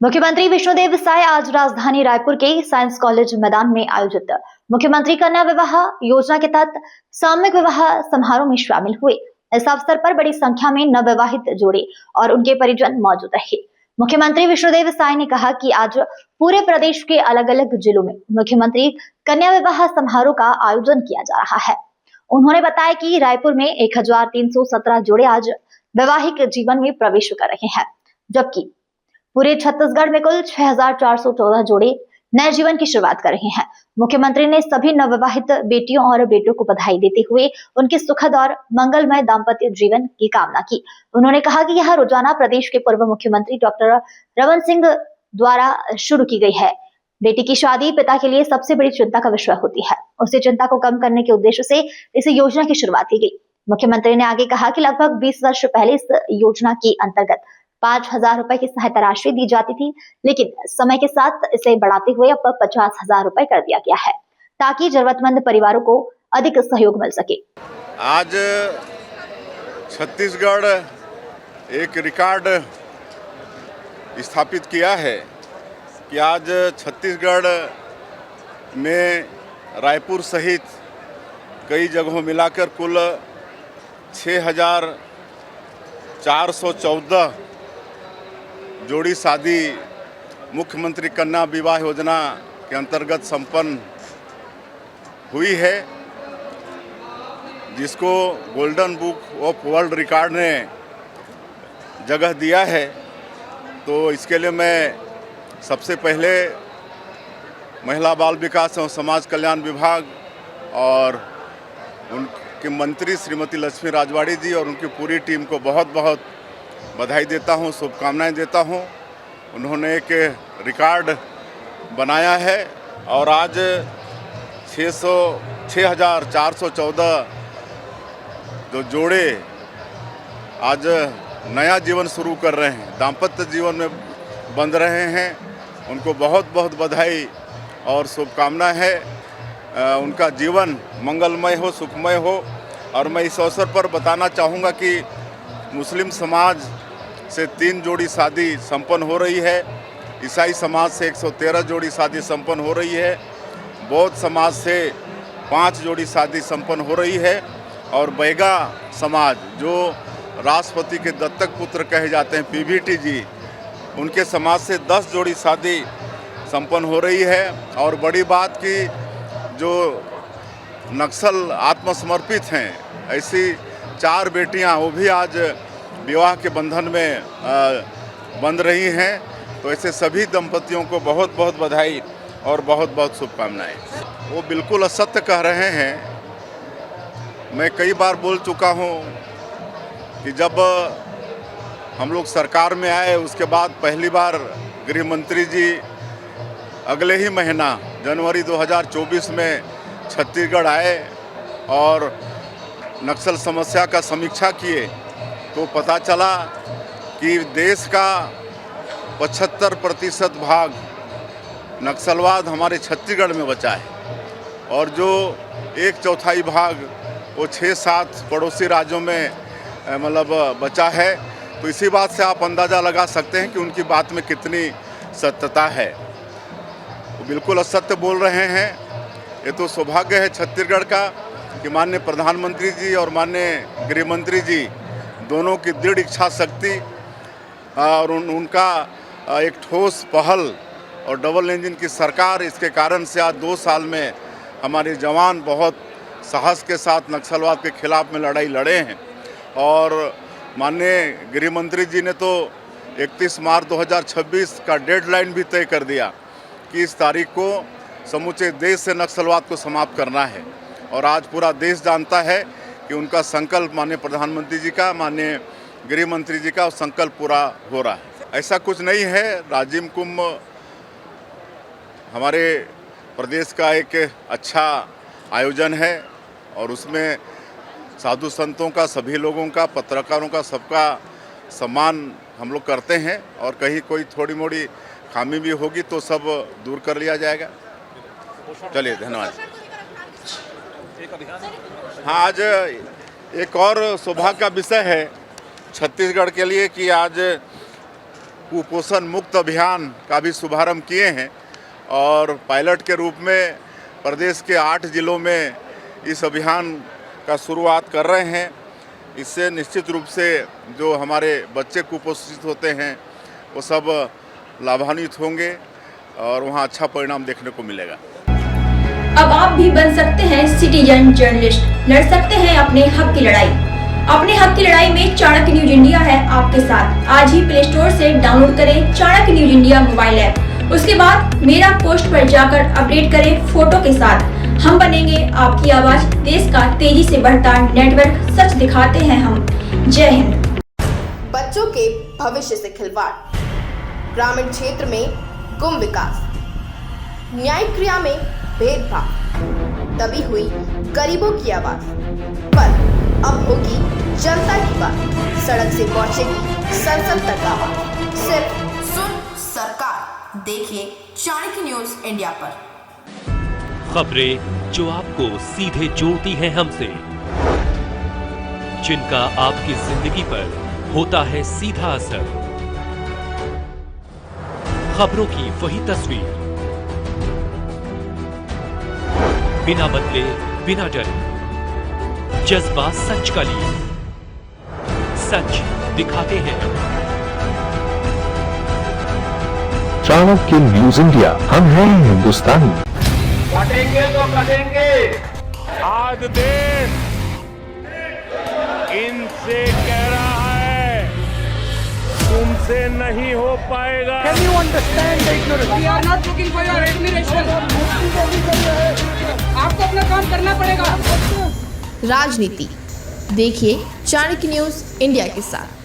मुख्यमंत्री विष्णुदेव साय आज राजधानी रायपुर के साइंस कॉलेज मैदान में आयोजित मुख्यमंत्री कन्या विवाह योजना के तहत सामूहिक विवाह समारोह में शामिल हुए। इस अवसर पर बड़ी संख्या में नवविवाहित जोड़े और उनके परिजन मौजूद रहे। मुख्यमंत्री विष्णुदेव साय ने कहा कि आज पूरे प्रदेश के अलग अलग जिलों में मुख्यमंत्री कन्या विवाह समारोह का आयोजन किया जा रहा है। उन्होंने बताया कि रायपुर में 1317 जोड़े आज वैवाहिक जीवन में प्रवेश कर रहे हैं, जबकि पूरे छत्तीसगढ़ में कुल 6414 जोड़े नए जीवन की शुरुआत कर रहे हैं। मुख्यमंत्री ने सभी नवविवाहित बेटियों और बेटों को बधाई देते हुए उनके सुखद और मंगलमय दाम्पत्य जीवन की कामना की। उन्होंने कहा कि यह रोजाना प्रदेश के पूर्व मुख्यमंत्री डॉक्टर रमन सिंह द्वारा शुरू की गई है। बेटी की शादी पिता के लिए सबसे बड़ी चिंता का विषय होती है। उसी चिंता को कम करने के उद्देश्य से इस योजना की शुरुआत की गई। मुख्यमंत्री ने आगे कहा कि लगभग 20 वर्ष पहले इस योजना के अंतर्गत 5,000 रुपए की सहायता राशि दी जाती थी, लेकिन समय के साथ इसे बढ़ाते हुए अब 50,000 रुपए कर दिया गया है, ताकि जरूरतमंद परिवारों को अधिक सहयोग मिल सके। आज छत्तीसगढ़ एक रिकॉर्ड स्थापित किया है कि आज छत्तीसगढ़ में रायपुर सहित कई जगहों मिलाकर कुल 6,414 जोड़ी शादी मुख्यमंत्री कन्या विवाह योजना के अंतर्गत संपन्न हुई है, जिसको golden book of world record ने जगह दिया है। तो इसके लिए मैं सबसे पहले महिला बाल विकास एवं समाज कल्याण विभाग और उनके मंत्री श्रीमती लक्ष्मी राजवाड़ी जी और उनकी पूरी टीम को बहुत बहुत बधाई देता हूं, शुभकामनाएं देता हूं। उन्होंने एक रिकॉर्ड बनाया है और आज 6,414 जो जोड़े आज नया जीवन शुरू कर रहे हैं, दाम्पत्य जीवन में बंध रहे हैं, उनको बहुत बहुत बधाई और शुभकामना है। उनका जीवन मंगलमय हो, सुखमय हो। और मैं इस अवसर पर बताना चाहूँगा कि मुस्लिम समाज से 3 जोड़ी शादी संपन्न हो रही है, ईसाई समाज से 113 जोड़ी शादी संपन्न हो रही है, बौद्ध समाज से 5 जोड़ी शादी संपन्न हो रही है और बैगा समाज जो राष्ट्रपति के दत्तक पुत्र कहे जाते हैं पीवीटी जी, उनके समाज से 10 जोड़ी शादी संपन्न हो रही है। और बड़ी बात कि जो नक्सल आत्मसमर्पित हैं, ऐसी 4 बेटियां वो भी आज विवाह के बंधन में बंध रही हैं। तो ऐसे सभी दंपतियों को बहुत बहुत बधाई और बहुत बहुत शुभकामनाएं। वो बिल्कुल असत्य कह रहे हैं। मैं कई बार बोल चुका हूं कि जब हम लोग सरकार में आए उसके बाद पहली बार गृह मंत्री जी अगले ही महीना जनवरी 2024 में छत्तीसगढ़ आए और नक्सल समस्या का समीक्षा किए, तो पता चला कि देश का 75% भाग नक्सलवाद हमारे छत्तीसगढ़ में बचा है और जो 1/4 भाग वो 6-7 पड़ोसी राज्यों में मतलब बचा है। तो इसी बात से आप अंदाज़ा लगा सकते हैं कि उनकी बात में कितनी सत्यता है। वो बिल्कुल असत्य बोल रहे हैं। ये तो सौभाग्य है छत्तीसगढ़ का कि माननीय प्रधानमंत्री जी और माननीय गृह मंत्री जी दोनों की दृढ़ इच्छा शक्ति और उनका एक ठोस पहल और डबल इंजन की सरकार, इसके कारण से आज 2 साल में हमारे जवान बहुत साहस के साथ नक्सलवाद के खिलाफ में लड़ाई लड़े हैं। और माननीय गृह मंत्री जी ने तो 31 मार्च 2026 का डेडलाइन भी तय कर दिया कि इस तारीख को समूचे देश से नक्सलवाद को समाप्त करना है। और आज पूरा देश जानता है कि उनका संकल्प, माननीय प्रधानमंत्री जी का, माननीय गृह मंत्री जी का संकल्प पूरा हो रहा है। ऐसा कुछ नहीं है। राजिम कुंभ हमारे प्रदेश का एक अच्छा आयोजन है और उसमें साधु संतों का, सभी लोगों का, पत्रकारों का, सबका सम्मान हम लोग करते हैं और कहीं कोई थोड़ी मोड़ी खामी भी होगी तो सब दूर कर लिया जाएगा। चलिए, धन्यवाद। हाँ, आज एक और सौभाग्य का विषय है छत्तीसगढ़ के लिए कि आज कुपोषण मुक्त अभियान का भी शुभारंभ किए हैं और पायलट के रूप में प्रदेश के 8 जिलों में इस अभियान का शुरुआत कर रहे हैं। इससे निश्चित रूप से जो हमारे बच्चे कुपोषित होते हैं वो सब लाभान्वित होंगे और वहाँ अच्छा परिणाम देखने को मिलेगा। अब आप भी बन सकते हैं सिटीजन जर्नलिस्ट, लड़ सकते हैं अपने हक की लड़ाई। अपने हक की लड़ाई में चाणक्य न्यूज इंडिया है आपके साथ। आज ही प्ले स्टोर से डाउनलोड करें Chanakya news India mobile app. उसके बाद मेरा पोस्ट पर जाकर अपडेट करें फोटो के साथ। हम बनेंगे आपकी आवाज, देश का तेजी से बढ़ता नेटवर्क, सच दिखाते हैं हम। जय हिंद। बच्चों के भविष्य से खिलवाड़, ग्रामीण क्षेत्र में गुम विकास, न्यायिक क्रिया में भेदभाव, दबी हुई गरीबों की आवाज, पर अब होगी जनता की बात। सड़क से पहुंचेगी संसद तक आवाज। सिर्फ सुन सरकार, देखिए चाणक्य न्यूज इंडिया पर खबरें जो आपको सीधे जोड़ती हैं हमसे, जिनका आपकी जिंदगी पर होता है सीधा असर। खबरों की वही तस्वीर, बिना बदले बिना डरे, जज्बा सच का लिए, सच दिखाते हैं। चाणक्य न्यूज इंडिया, हम हैं हिंदुस्तानी। कटेंगे तो कटेंगे। आज देश इनसे कह रहा है तुमसे नहीं हो पाएगा। Can you understand the ignorance? We are not looking for your admiration. आपको अपना काम करना पड़ेगा। राजनीति देखिए चाणक्य न्यूज इंडिया के साथ।